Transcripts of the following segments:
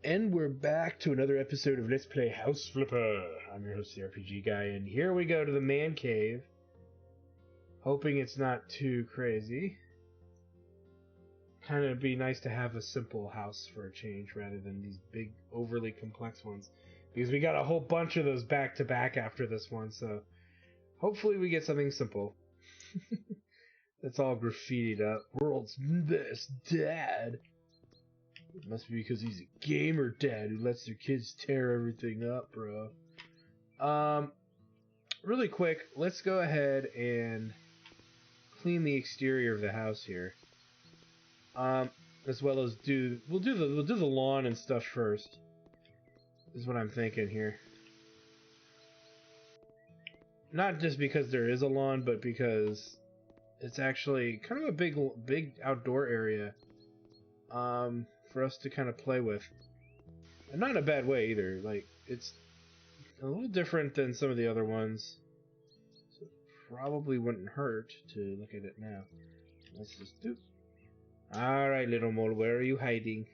And we're back to another episode of Let's Play House Flipper. I'm your host, the RPG Guy, and here we go to the man cave. Hoping it's not too crazy. Kind of be nice to have a simple house for a change rather than these big, overly complex ones. Because we got a whole bunch of those back to back after this one, so hopefully we get something simple. That's all graffitied up. World's best dad. It must be because he's a gamer dad who lets their kids tear everything up, bro. Really quick, let's go ahead and clean the exterior of the house here. As well as we'll do the lawn and stuff first. Is what I'm thinking here. Not just because there is a lawn, but because it's actually kind of a big outdoor area. For us to kind of play with. And not in a bad way either. Like, it's a little different than some of the other ones. So it probably wouldn't hurt to look at it now. Let's just do... Alright, little mole, where are you hiding?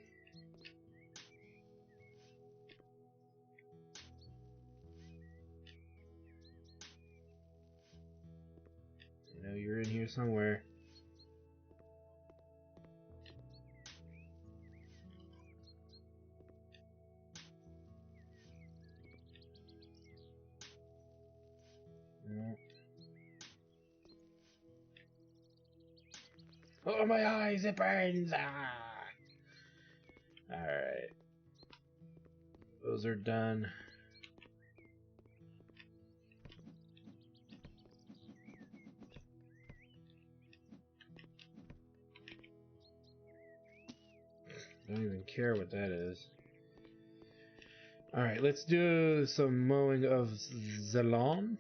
I know you're in here somewhere. Oh, my eyes, it burns! Ah! Alright. Those are done. Don't even care what that is. Alright, let's do some mowing of the lawn.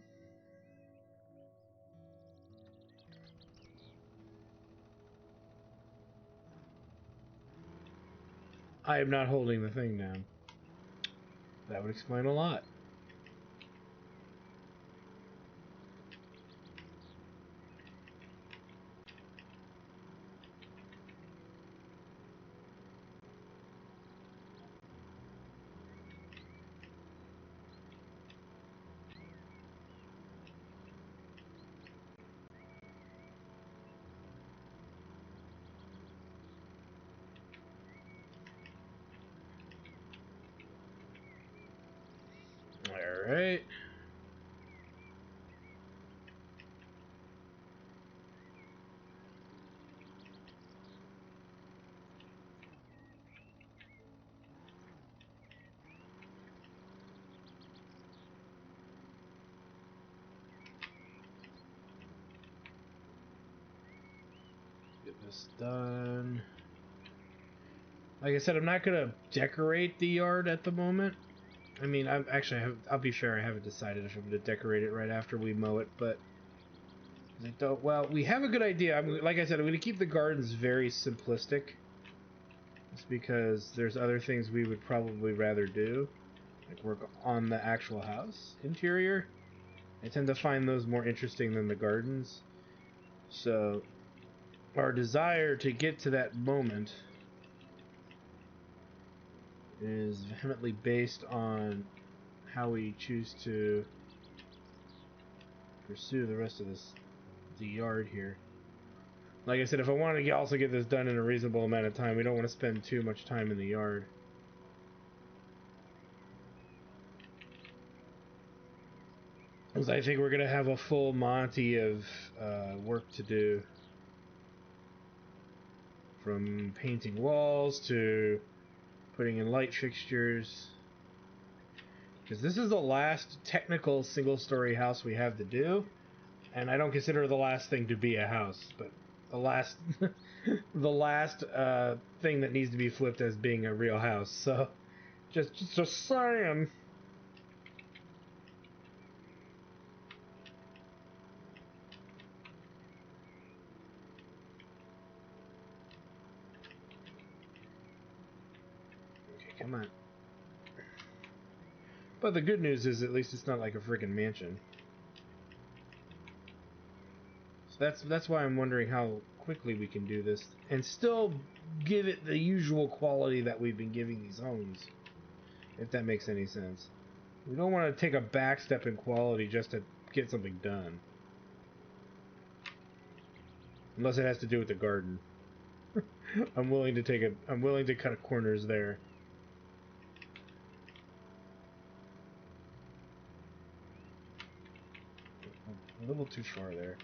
I am not holding the thing down. That would explain a lot. Alright. Get this done. Like I said, I'm not gonna decorate the yard at the moment. I mean, I'll be fair, I haven't decided if I'm gonna decorate it right after we mow it, but I don't. Well, we have a good idea. Like I said, I'm gonna keep the gardens very simplistic. Just because there's other things we would probably rather do, like work on the actual house interior. I tend to find those more interesting than the gardens. So, our desire to get to that moment is vehemently based on how we choose to pursue the rest of the yard here. Like I said, if I want to also get this done in a reasonable amount of time, we don't want to spend too much time in the yard. Because I think we're going to have a full Monty of work to do. From painting walls to putting in light fixtures. Because this is the last technical single-story house we have to do. And I don't consider the last thing to be a house, but the last the last thing that needs to be flipped as being a real house. So, just saying. Okay, come on. But the good news is at least it's not like a freaking mansion. So that's why I'm wondering how quickly we can do this and still give it the usual quality that we've been giving these homes. if that makes any sense. We don't want to take a back step in quality just to get something done. Unless it has to do with the garden. I'm willing to cut corners there. A little too far there.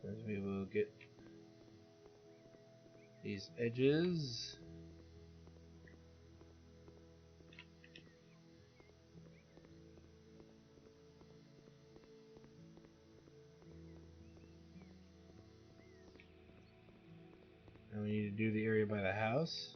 As we will get these edges. And we need to do the area by the house.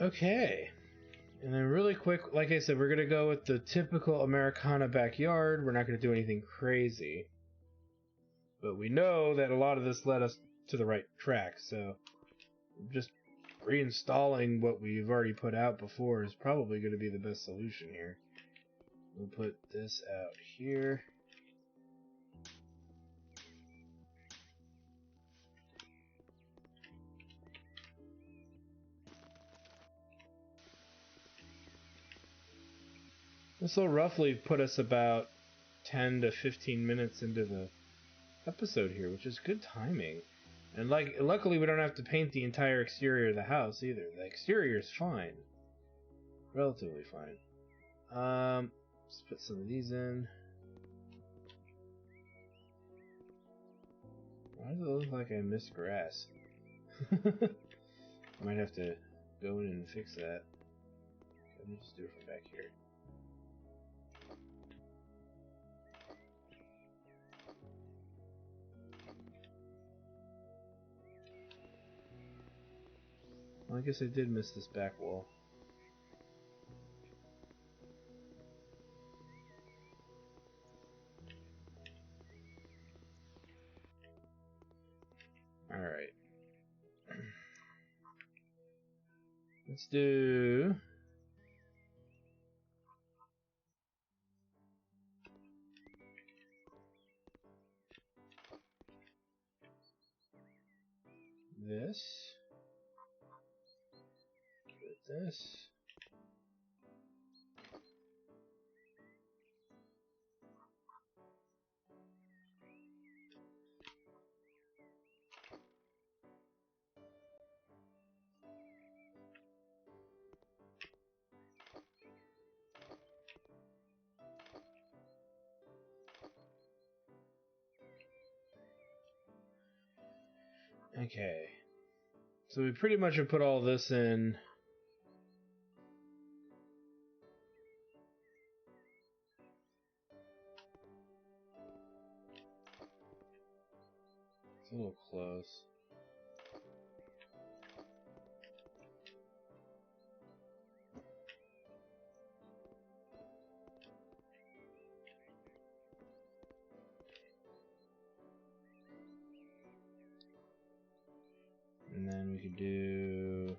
Okay. And then really quick, like I said, we're going to go with the typical Americana backyard. We're not going to do anything crazy. But we know that a lot of this led us to the right track, so just reinstalling what we've already put out before is probably going to be the best solution here. We'll put this out here. This will roughly put us about 10 to 15 minutes into the episode here, which is good timing. And luckily we don't have to paint the entire exterior of the house either. The exterior is fine. Relatively fine. Let's put some of these in. Why does it look like I missed grass? Might have to go in and fix that. Let me just do it from back here. Well, I guess I did miss this back wall. Alright. Let's do... this. With this. Okay. So we pretty much have put all this in. It's a little close. And then we could do...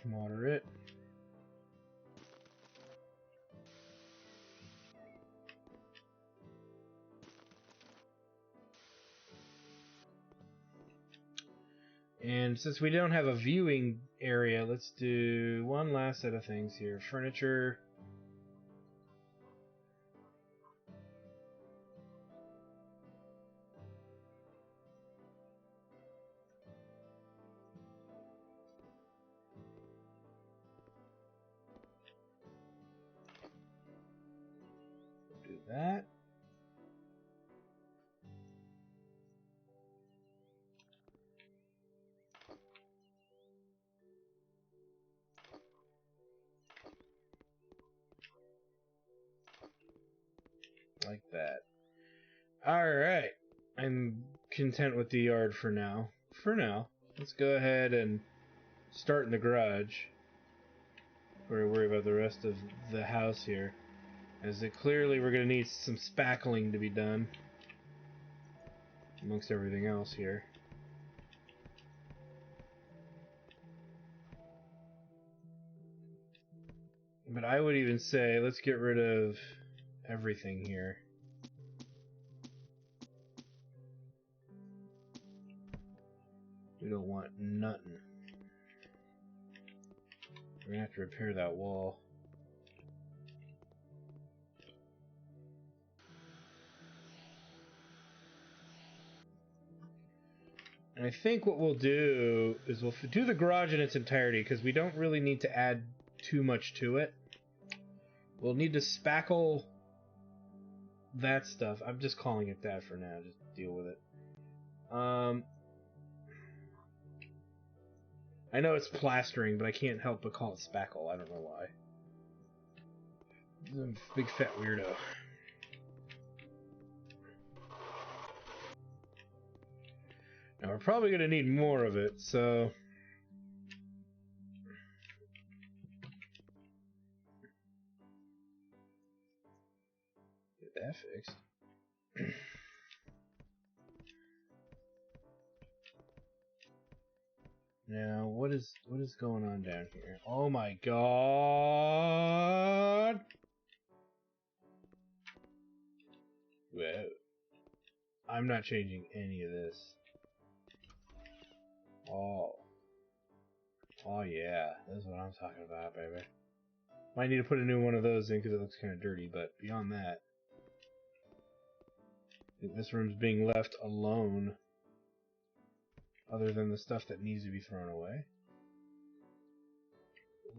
moderate. And since we don't have a viewing area, let's do one last set of things here. Furniture. Do that. Like that. Alright. I'm content with the yard for now. Let's go ahead and start in the garage. Before we worry about the rest of the house here. As it clearly we're going to need some spackling to be done. Amongst everything else here. But I would even say, let's get rid of everything here. We don't want nothing. We're going to have to repair that wall. And I think what we'll do is we'll do the garage in its entirety, because we don't really need to add too much to it. We'll need to spackle that stuff. I'm just calling it that for now. Just deal with it. I know it's plastering, but I can't help but call it spackle. I don't know why. I'm a big fat weirdo. Now we're probably going to need more of it, so... Get that fixed. Now, what is going on down here? Oh my god! Whoa. I'm not changing any of this. Oh. Oh yeah, that's what I'm talking about, baby. Might need to put a new one of those in because it looks kind of dirty, but beyond that... I think this room's being left alone. Other than the stuff that needs to be thrown away.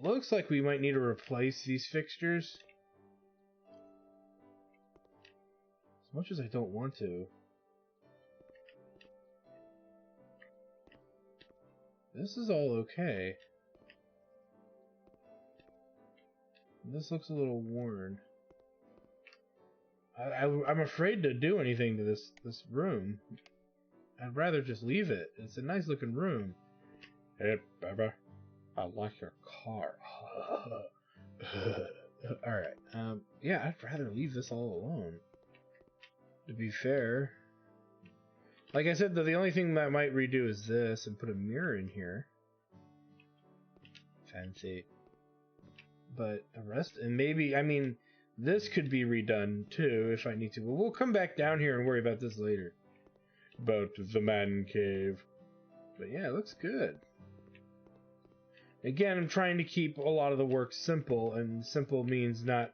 Looks like we might need to replace these fixtures. As much as I don't want to. This is all okay. This looks a little worn. I'm afraid to do anything to this room. I'd rather just leave it. It's a nice looking room. Hey, baby. I like your car. Alright. Yeah, I'd rather leave this all alone. To be fair. Like I said, the only thing that I might redo is this and put a mirror in here. Fancy. But the rest, and maybe, I mean, this could be redone too if I need to. But we'll come back down here and worry about this later. About the man cave. But yeah, it looks good. Again, I'm trying to keep a lot of the work simple, and simple means not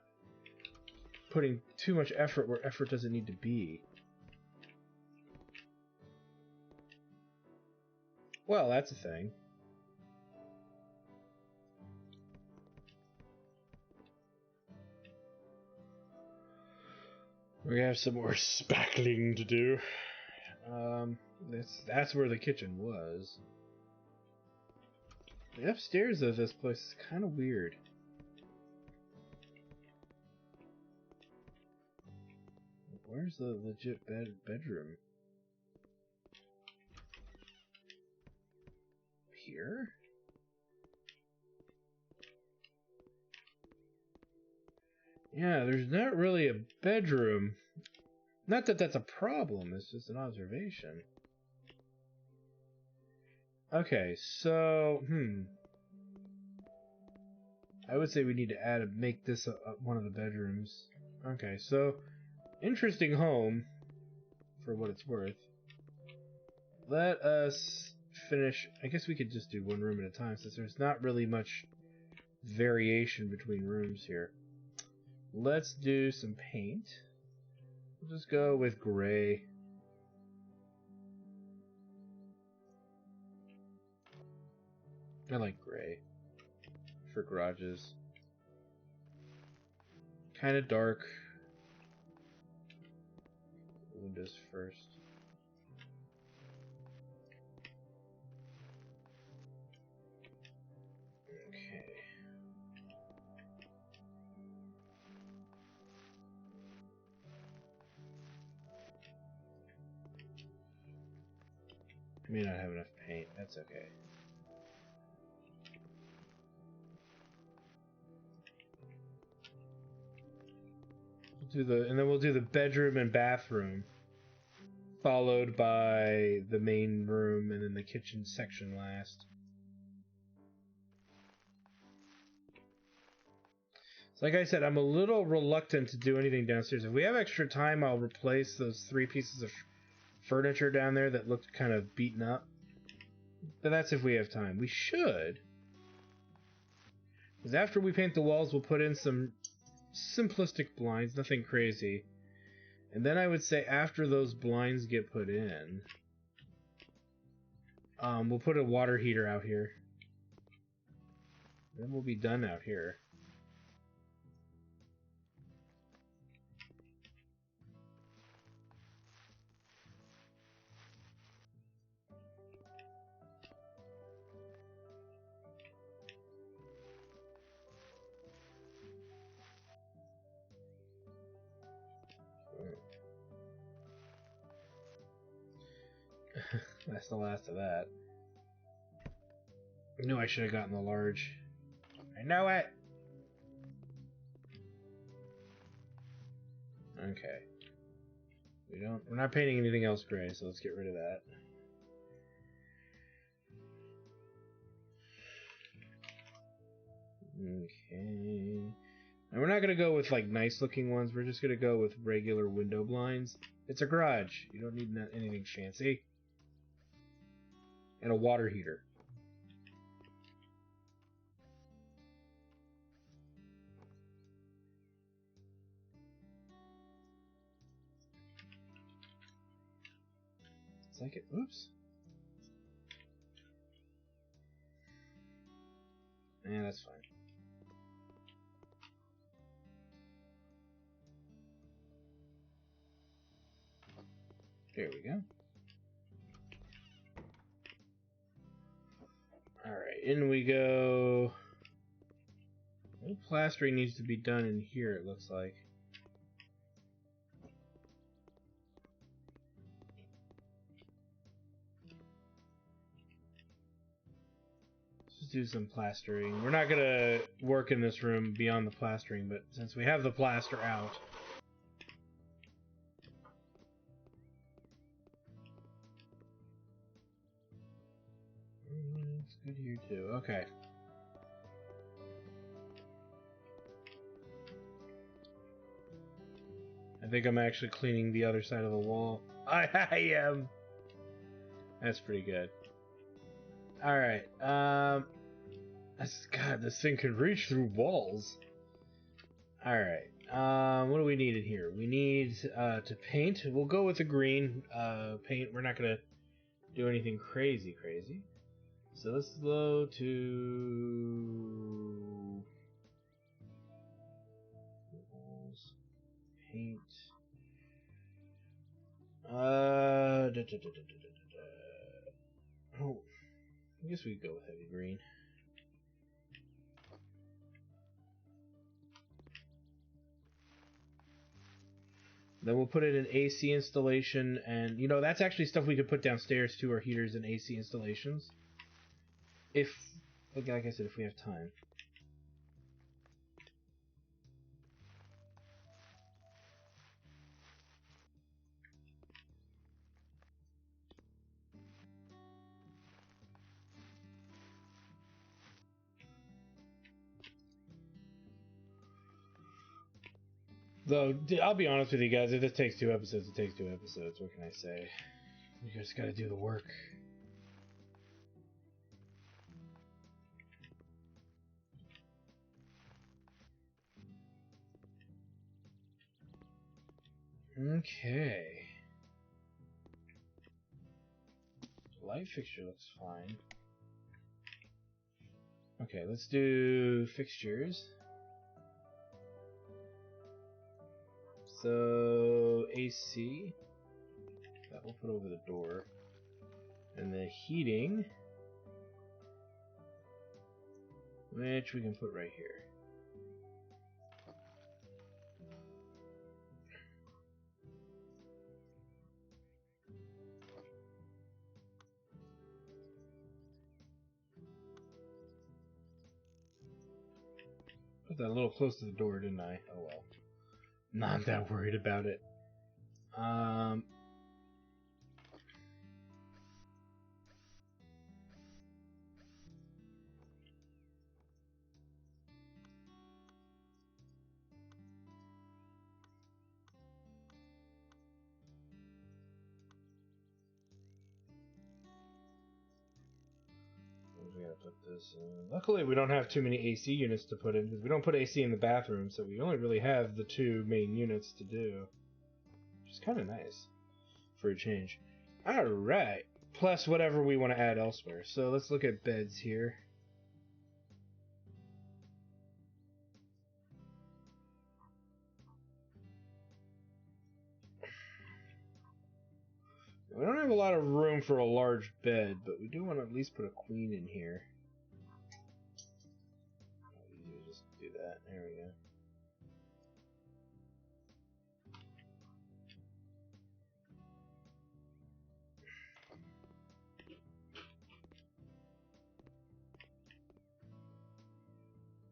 putting too much effort where effort doesn't need to be. Well, that's a thing. We have some more spackling to do. That's where the kitchen was. The upstairs of this place is kind of weird. Where's the legit bedroom? Here? Yeah, there's not really a bedroom. Not that that's a problem, it's just an observation. Okay, so, I would say we need to make this one of the bedrooms. Okay, so, interesting home, for what it's worth. Let us finish... I guess we could just do one room at a time, since there's not really much variation between rooms here. Let's do some paint. We'll just go with gray. I like gray for garages. Kind of dark. Windows first. Okay. I may not have enough paint. That's okay. We'll do the bedroom and bathroom, followed by the main room and then the kitchen section last. So like I said, I'm a little reluctant to do anything downstairs. If we have extra time, I'll replace those 3 pieces of furniture down there that looked kind of beaten up. But that's if we have time. We should. Because after we paint the walls, we'll put in some simplistic blinds, nothing crazy. And then I would say after those blinds get put in, we'll put a water heater out here. Then we'll be done out here. That's the last of that. I knew I should have gotten the large. I know it! Okay. We're not painting anything else gray, so let's get rid of that. Okay. And we're not gonna go with like nice looking ones, we're just gonna go with regular window blinds. It's a garage. You don't need anything fancy. And a water heater. It's like it. Oops. Yeah, that's fine. There we go. Alright, in we go. Well, plastering needs to be done in here, it looks like. Let's just do some plastering. We're not gonna work in this room beyond the plastering, but since we have the plaster out. It's good here too. Okay. I think I'm actually cleaning the other side of the wall. I am. That's pretty good. All right. God, this thing can reach through walls. All right. What do we need in here? We need to paint. We'll go with the green paint. We're not gonna do anything crazy. So let's go to walls, paint. Oh, I guess we could go with heavy green. Then we'll put in an AC installation, and you know that's actually stuff we could put downstairs too, our heaters and AC installations. If, like I said, if we have time. Though, I'll be honest with you guys, if this takes 2 episodes, it takes 2 episodes. What can I say? You just gotta do the work. Okay. Light fixture looks fine. Okay, let's do fixtures. So AC, that we'll put over the door. And the heating, which we can put right here. Put that a little close to the door, didn't I? Oh well. Not that worried about it. We gotta put this in. Luckily, we don't have too many AC units to put in, because we don't put AC in the bathroom, so we only really have the 2 main units to do. Which is kind of nice for a change. Alright, plus whatever we want to add elsewhere. So let's look at beds here. We don't have a lot of room for a large bed, but we do want to at least put a queen in here. Just do that. There we go.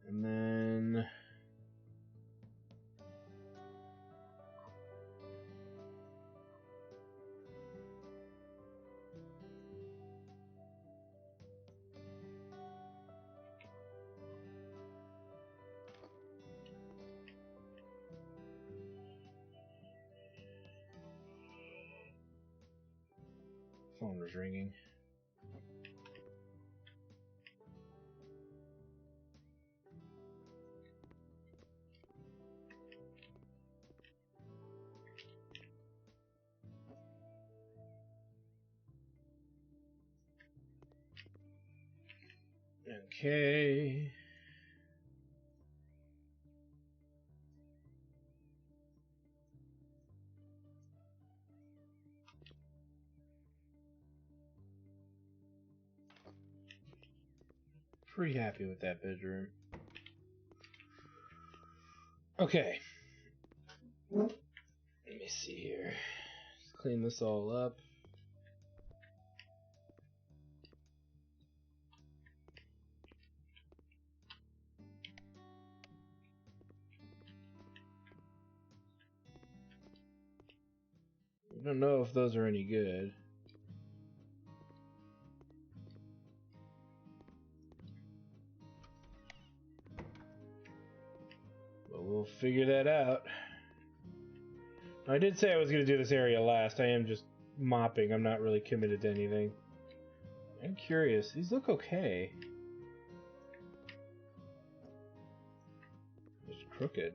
And then phone was ringing. Okay. Pretty happy with that bedroom. Okay. Let me see here. Let's clean this all up. I don't know if those are any good. But we'll figure that out. I did say I was going to do this area last. I am just mopping. I'm not really committed to anything. I'm curious. These look okay. It's crooked.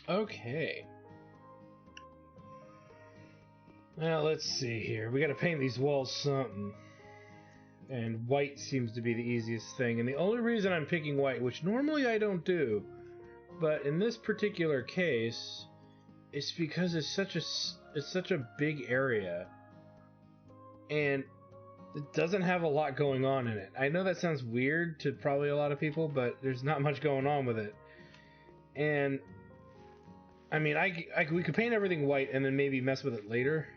Okay. Now, let's see here. We gotta paint these walls something. And white seems to be the easiest thing. And the only reason I'm picking white, which normally I don't do, but in this particular case, it's because it's such a big area. And it doesn't have a lot going on in it. I know that sounds weird to probably a lot of people, but there's not much going on with it. And I mean, we could paint everything white and then maybe mess with it later.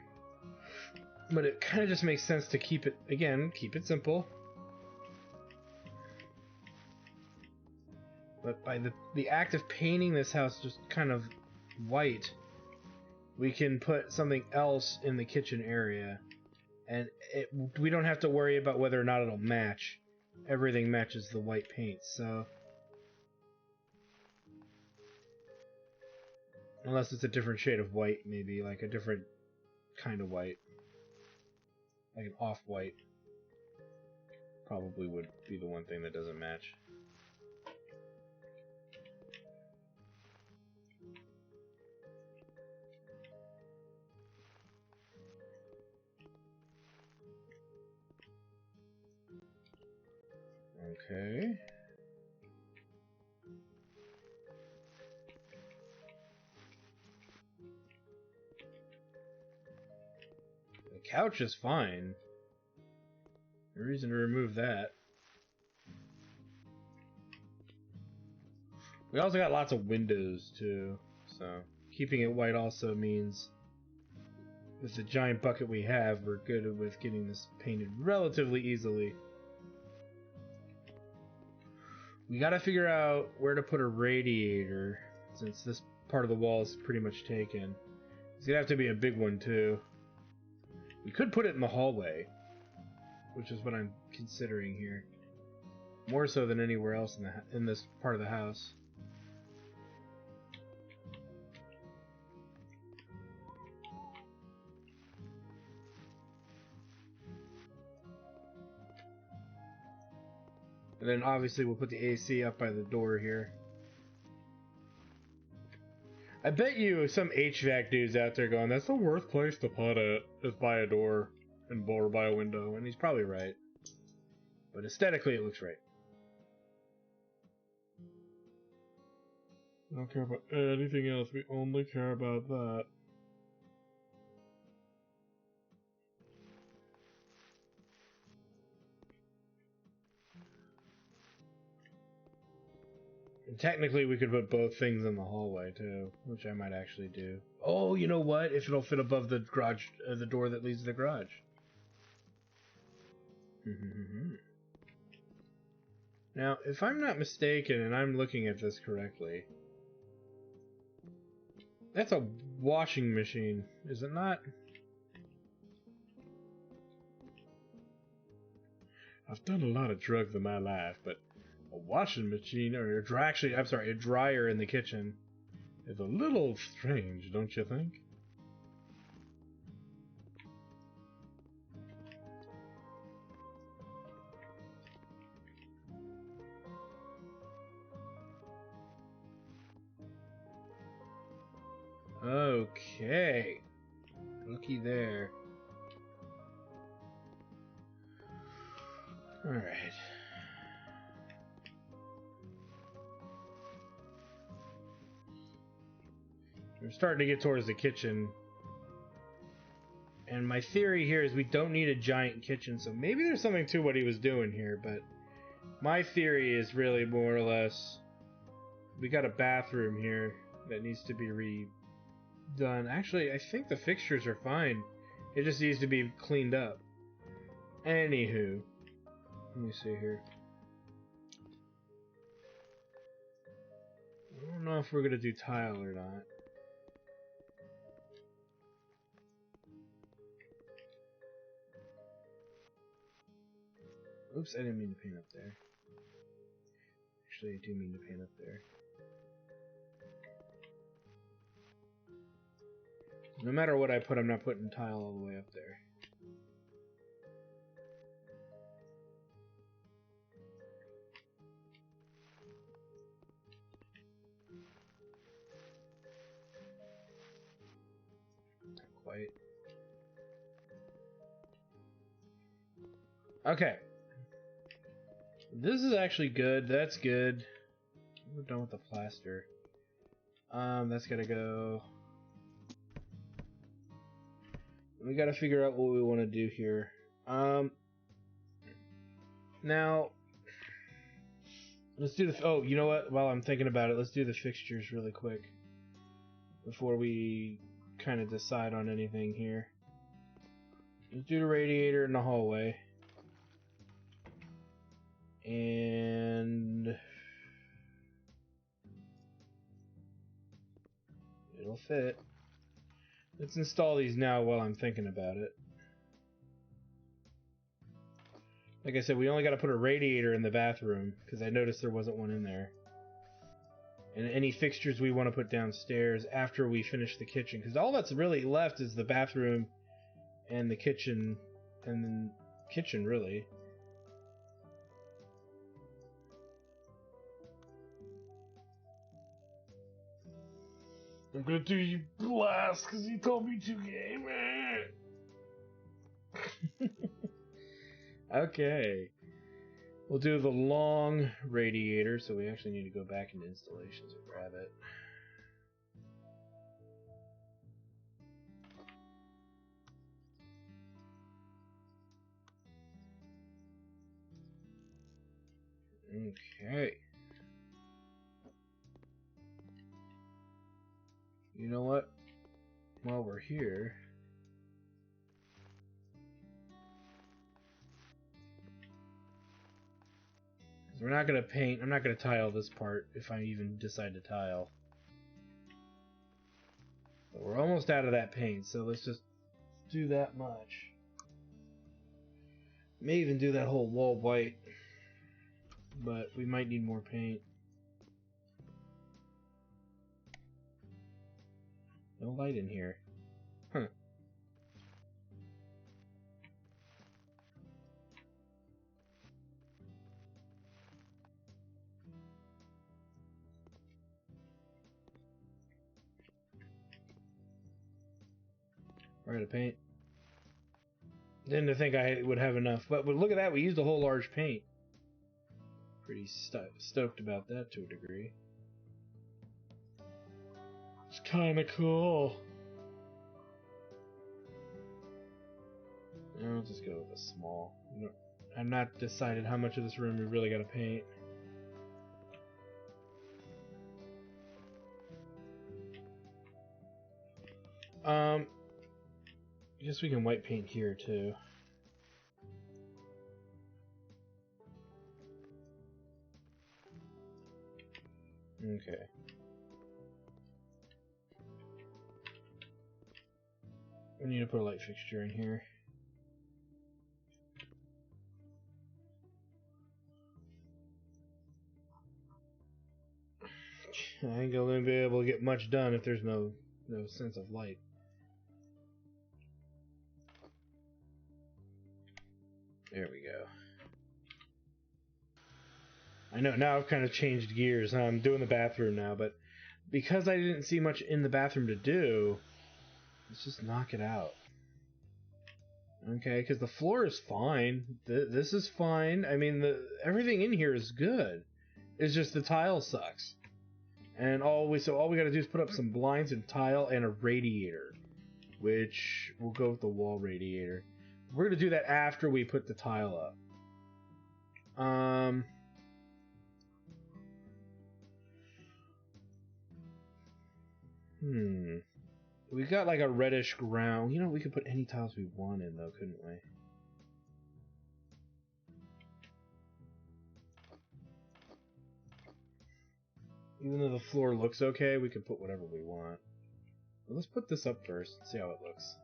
But it kind of just makes sense to keep it simple. But by the act of painting this house just kind of white, we can put something else in the kitchen area. And we don't have to worry about whether or not it'll match. Everything matches the white paint, so... Unless it's a different shade of white, maybe, like a different kind of white. Like an off-white. Probably would be the one thing that doesn't match. Okay. The couch is fine. No reason to remove that. We also got lots of windows, too. So, keeping it white also means with the giant bucket we have, we're good with getting this painted relatively easily. We gotta figure out where to put a radiator, since this part of the wall is pretty much taken. It's gonna have to be a big one, too. We could put it in the hallway, which is what I'm considering here. More so than anywhere else in this part of the house. And then obviously we'll put the AC up by the door here. I bet you some HVAC dude's out there going, that's the worst place to put it, is by a door or by a window, and he's probably right. But aesthetically it looks right. We don't care about anything else, we only care about that. And technically we could put both things in the hallway too, which I might actually do. Oh, you know what? If it'll fit above the garage, the door that leads to the garage. Now, if I'm not mistaken and I'm looking at this correctly, that's a washing machine, is it not? I've done a lot of drugs in my life, but a washing machine, or a dryer in the kitchen is a little strange, don't you think? Okay. Looky there. Alright. We're starting to get towards the kitchen. And my theory here is we don't need a giant kitchen, so maybe there's something to what he was doing here, but my theory is really more or less we got a bathroom here that needs to be redone. Actually, I think the fixtures are fine. It just needs to be cleaned up. Anywho, let me see here. I don't know if we're gonna do tile or not. Oops, I didn't mean to paint up there. Actually, I do mean to paint up there. No matter what I put, I'm not putting tile all the way up there. white. Okay. This is actually good. That's good. We're done with the plaster. That's gotta go. We gotta figure out what we want to do here. Now, let's do the. Oh, you know what? While I'm thinking about it, let's do the fixtures really quick before we kind of decide on anything here. Let's do the radiator in the hallway, and it'll fit. Let's install these now while I'm thinking about it. Like I said, we only got to put a radiator in the bathroom, because I noticed there wasn't one in there. And any fixtures we want to put downstairs after we finish the kitchen, because all that's really left is the bathroom and the kitchen, and then kitchen, really. I'm gonna do you blast, because you told me to, gamer! Okay. We'll do the long radiator, so we actually need to go back into installations and grab it. Okay. You know what? While we're here... we're not going to paint, I'm not going to tile this part if I even decide to tile. But we're almost out of that paint, so let's just do that much. May even do that whole wall white, but we might need more paint. No light in here. Huh. We're out of paint. Didn't think I would have enough, but look at that, we used a whole large paint. Pretty stoked about that to a degree. It's kinda cool. I'll just go with a small. I'm not decided how much of this room we really gotta paint. I guess we can white paint here too. Okay. We need to put a light fixture in here. I ain't gonna be able to get much done if there's no sense of light. There we go. I know, now I've kind of changed gears. I'm doing the bathroom now, but because I didn't see much in the bathroom to do, let's just knock it out. Okay, because the floor is fine. This is fine. I mean, everything in here is good. It's just the tile sucks. And all we gotta do is put up some blinds and tile and a radiator, which we'll go with the wall radiator. We're gonna do that after we put the tile up. We got like a reddish ground. You know, we could put any tiles we want in, though, couldn't we? Even though the floor looks okay, we can put whatever we want. But let's put this up first and see how it looks.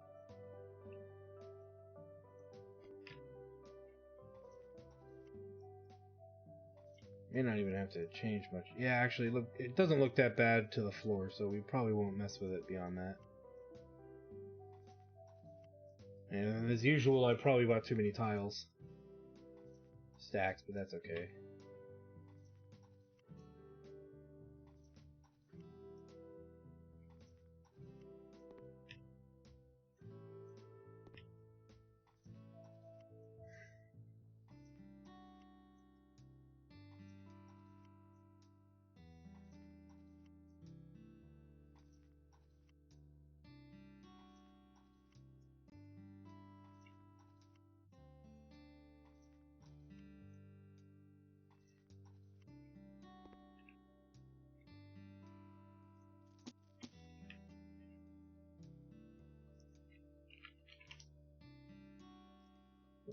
May not even have to change much. Yeah, actually, look, it doesn't look that bad to the floor, so we probably won't mess with it beyond that. And as usual, I probably bought too many tiles. Stacks, but that's okay.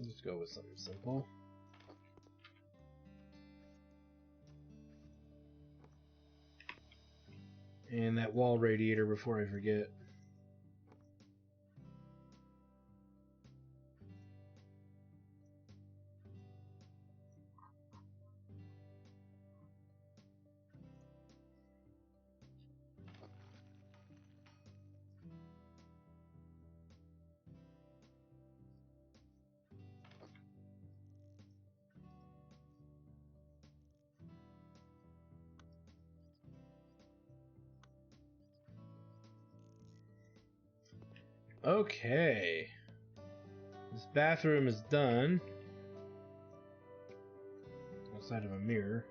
Let's go with something simple. And that wall radiator before I forget. Okay. This bathroom is done. Outside of a mirror.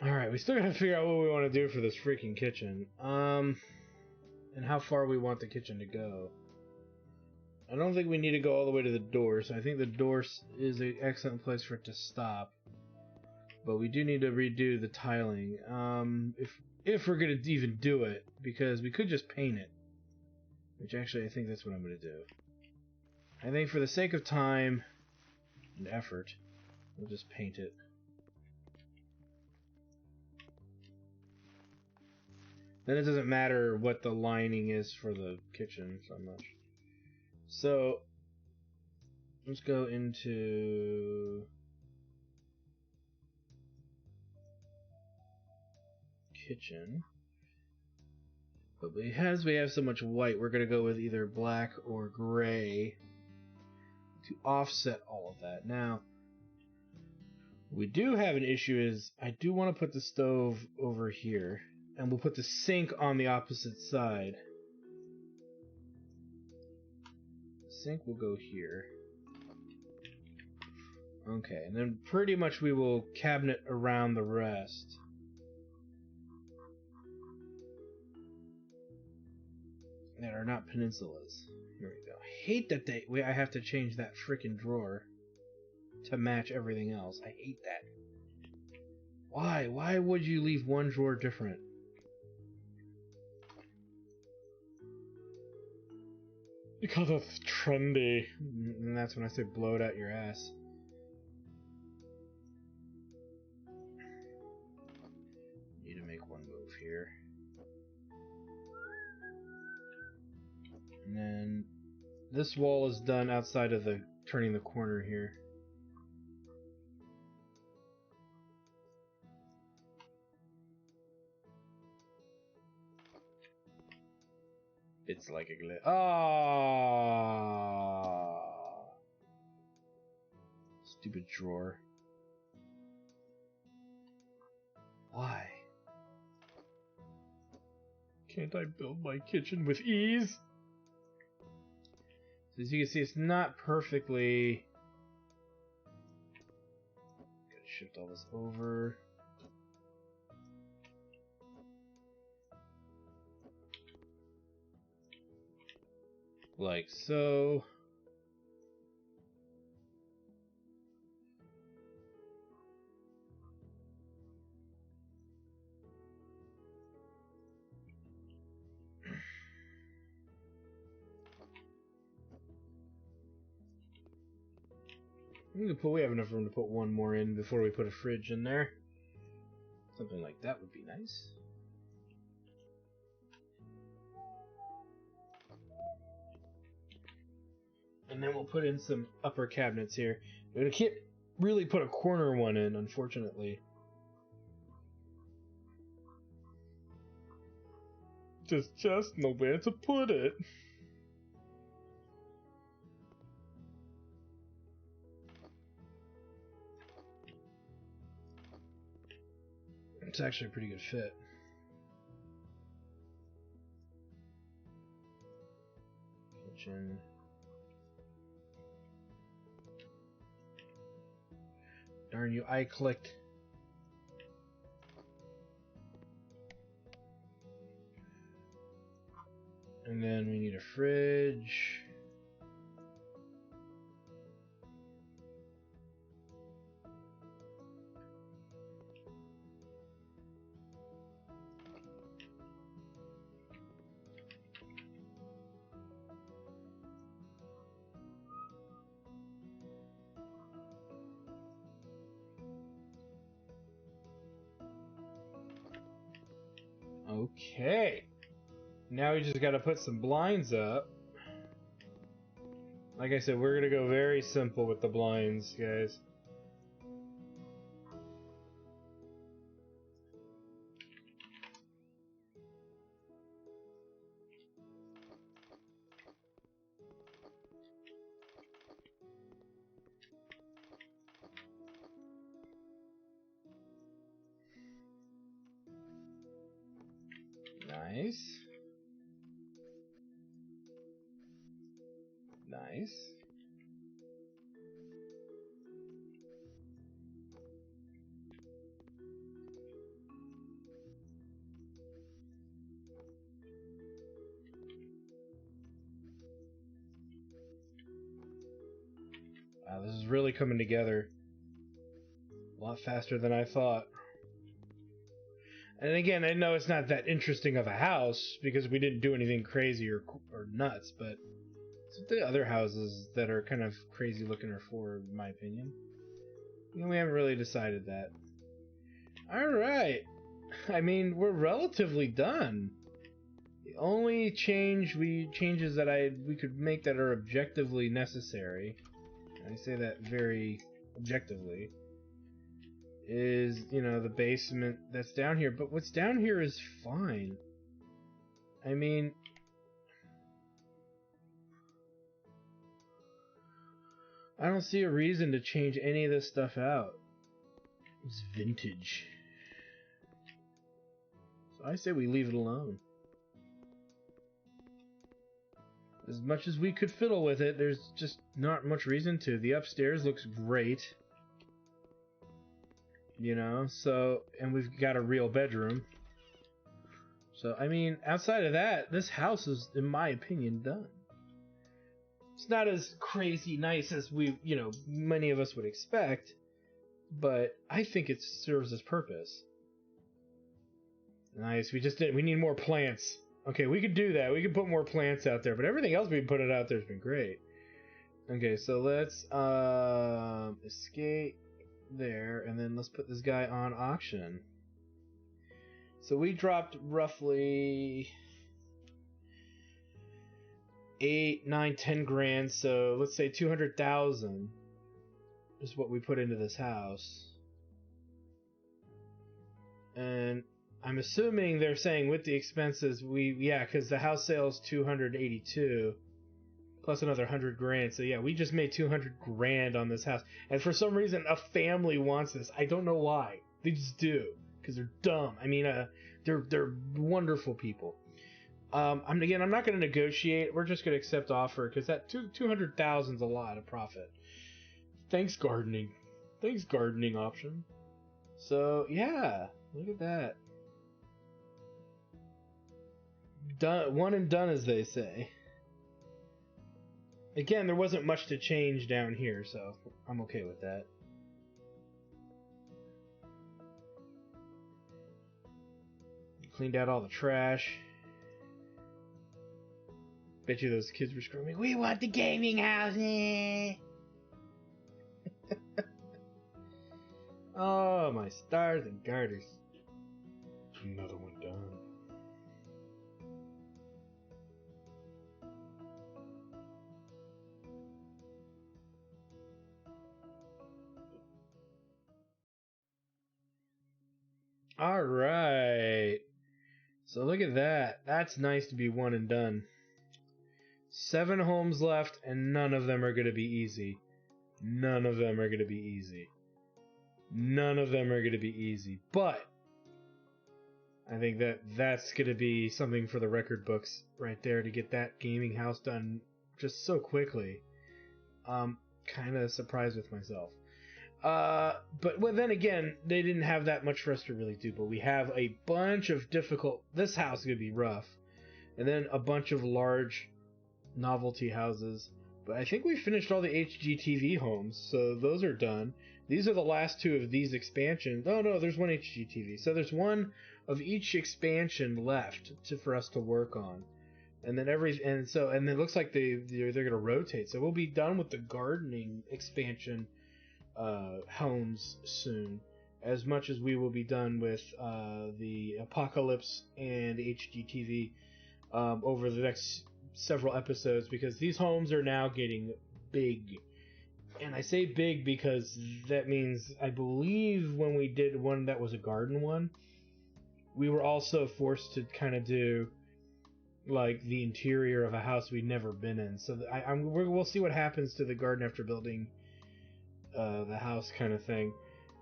Alright, we still gotta figure out what we want to do for this freaking kitchen. And how far we want the kitchen to go. I don't think we need to go all the way to the door, so I think the door is an excellent place for it to stop. But we do need to redo the tiling, if we're gonna even do it, because we could just paint it. Which actually, I think that's what I'm gonna do. I think for the sake of time and effort, we'll just paint it. Then it doesn't matter what the lining is for the kitchen so much. So, let's go into kitchen. But because we have so much white, we're going to go with either black or gray to offset all of that. Now, we do have an issue is I do want to put the stove over here. And we'll put the sink on the opposite side. The sink will go here. Okay, and then pretty much we will cabinet around the rest. That are not peninsulas. Here we go. I hate that I have to change that frickin' drawer to match everything else. I hate that. Why? Why would you leave one drawer different? Because it's trendy. And that's when I say blow it out your ass. Need to make one move here. And then this wall is done outside of the turning the corner here. It's like a glitch. Ah, stupid drawer. Why? Can't I build my kitchen with ease? So as you can see, it's not perfectly. Gotta shift all this over. Like so. We have enough room to put one more in before we put a fridge in there. Something like that would be nice. And then we'll put in some upper cabinets here. We can't really put a corner one in, unfortunately. There's just nowhere to put it. It's actually a pretty good fit. Kitchen. Darn you, I clicked. And then we need a fridge. Okay. Now we just gotta put some blinds up. Like I said, we're gonna go very simple with the blinds, guys. Nice. Nice. Wow, this is really coming together a lot faster than I thought. And again, I know it's not that interesting of a house because we didn't do anything crazy or nuts, but it's the other houses that are kind of crazy looking or for, in my opinion. You know, we haven't really decided that. Alright. I mean, we're relatively done. The only changes that we could make that are objectively necessary, and I say that very objectively, is, you know, the basement that's down here. But what's down here is fine. I mean, I don't see a reason to change any of this stuff out. It's vintage. So I say we leave it alone. As much as we could fiddle with it, there's just not much reason to. The upstairs looks great. You know, so, and we've got a real bedroom. So, I mean, outside of that, this house is, in my opinion, done. It's not as crazy nice as you know, many of us would expect, but I think it serves its purpose. Nice, we need more plants. Okay, we could do that. We could put more plants out there, but everything else we've put out there has been great. Okay, so let's escape there, and then let's put this guy on auction. So we dropped roughly 8, 9, 10 grand, so let's say 200,000 is what we put into this house. And I'm assuming they're saying with the expenses, because the house sale is 282 plus another 100 grand. So yeah, we just made 200 grand on this house. And for some reason, a family wants this. I don't know why. They just do, because they're dumb. I mean, they're wonderful people. I'm not going to negotiate. We're just going to accept offer, because that 200,000 is a lot of profit. Thanks, gardening. Thanks, gardening option. So yeah, look at that. Done, one and done, as they say. Again, there wasn't much to change down here, so I'm okay with that. Cleaned out all the trash. Bet you those kids were screaming, "We want the gaming house!" Oh, my stars and garters. Another one done. Alright. So look at that. That's nice to be one and done. 7 homes left, and none of them are going to be easy. None of them are going to be easy. None of them are going to be easy. But I think that's going to be something for the record books right there, to get that gaming house done just so quickly. Kind of surprised with myself. But then again, they didn't have that much for us to really do. But we have a bunch of difficult... This house is going to be rough. And then a bunch of large novelty houses. But I think we finished all the HGTV homes, so those are done. These are the last 2 of these expansions. Oh no, there's one HGTV. So there's one of each expansion left for us to work on. And then and it looks like they're going to rotate. So we'll be done with the gardening expansion homes soon. as much as we will be done with the Apocalypse and HGTV over the next several episodes, because these homes are now getting big. And I say big because that means, I believe when we did one that was a garden one, we were also forced to kind of do like the interior of a house we'd never been in. So we'll see what happens to the garden after building the house kind of thing,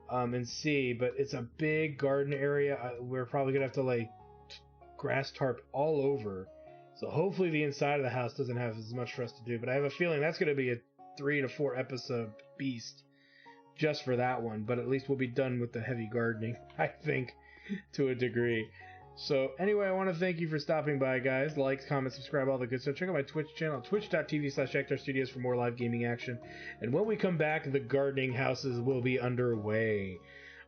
and see. But it's a big garden area. We're probably gonna have to lay grass tarp all over. So hopefully the inside of the house doesn't have as much for us to do. But I have a feeling that's gonna be a 3 to 4 episode beast just for that one. But at least we'll be done with the heavy gardening, I think, to a degree. So anyway, I want to thank you for stopping by, guys. Like, comment, subscribe, all the good stuff. Check out my Twitch channel, twitch.tv/ActarStudios for more live gaming action. And when we come back, the gardening houses will be underway,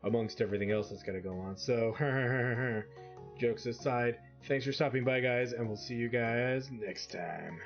amongst everything else that's going to go on. So, jokes aside, thanks for stopping by, guys, and we'll see you guys next time.